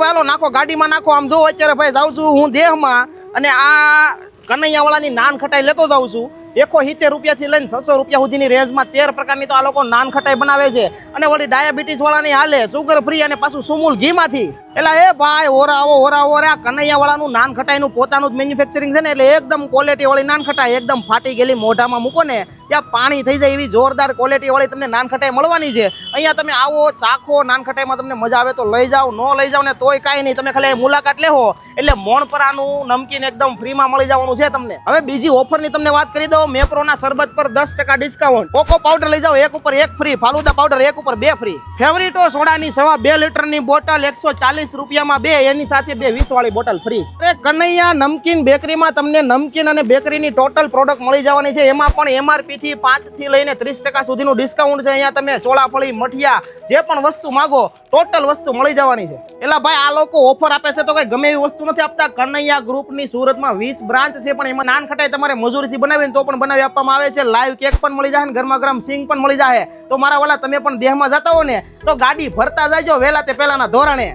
હાલો નાખો ગાડીમાં નાખો. આમ જો અત્યારે ભાઈ જાઉં છું હું દેહમાં અને આ કનૈયાવાળાની નાન ખટાઈ લેતો જાઉં છું. 71 રૂપિયાથી લઈને 600 રૂપિયા સુધીની રેન્જમાં 13 પ્રકારની તો આ લોકો નાન ખટાઈ બનાવે છે. અને વળી ડાયાબિટીસ વાળાની હાલે સુગર ફ્રી અને પાછું સુમૂલ ઘીમાંથી. એટલે એ ભાઈ ઓરાવો રે. આ કનૈયાવાળાનું નાન ખટાઈનું પોતાનું જ મેન્યુફેક્ચરિંગ છે ને એટલે એકદમ ક્વોલિટી વાળી નાન ખટાઈ એકદમ ફાટી ગયેલી મોઢામાં મૂકો ને ત્યાં પાણી થઈ જાય એવી જોરદાર ક્વોલિટી વાળી તમને નાન ખટાઈ મળવાની છે. અહીંયા તમે આવો ચાખો નાન ખટાઈમાં તમને મજા આવે તો લઈ જાઓ, ન લઈ જાઓ ને તોય કાંઈ નહીં. તમે ખાલી મુલાકાત લેવો એટલે મોણપરાનું નમકીન એકદમ ફ્રીમાં મળી જવાનું છે તમને. હવે બીજી ઓફરની તમને વાત કરી દઉં. મેપ્રોના શરબત પર 10% ડિસ્કાઉન્ટ. કોકો પાવડર લઈ જાઓ 1 ઉપર 1 ફ્રી. ફાલુદા પાવડર 1 ઉપર 2 ફ્રી. ફેવરિટો સોડાની 2.5 લીટરની બોટલ 140 રૂપિયામાં 2, એની સાથે 2 20 વાળી બોટલ ફ્રી. અરે કનૈયા નમકીન બેકરીમાં તમને નમકીન અને બેકરીની ટોટલ પ્રોડક્ટ મળી જવાની છે. એમાં પણ MRP થી 5 થી લઈને 30% સુધીનું ડિસ્કાઉન્ટ છે. અહીંયા તમે ચોળાફળી, મઠિયા જે પણ વસ્તુ માંગો ટોટલ વસ્તુ મળી જવાની છે. એટલે ભાઈ આ લોકો ઓફર આપે છે તો કઈ ગમે એવી વસ્તુ નથી આપતા. કનૈયા ગ્રુપની સુરતમાં 20 બ્રાન્ચ છે, પણ એમાં નાન ખટાઈ તમારે મજૂરીથી બનાવીને તો પણ બનાવી આપવામાં આવે છે. લાઈવ કેક પણ મળી જાય ને ગરમા ગરમ સિંગ પણ મળી જાય. તો મારા વાલા તમે પણ દેહમાં જતા હો ને તો ગાડી ભરતા જાયજો વહેલા તે પહેલાના ધોરણે.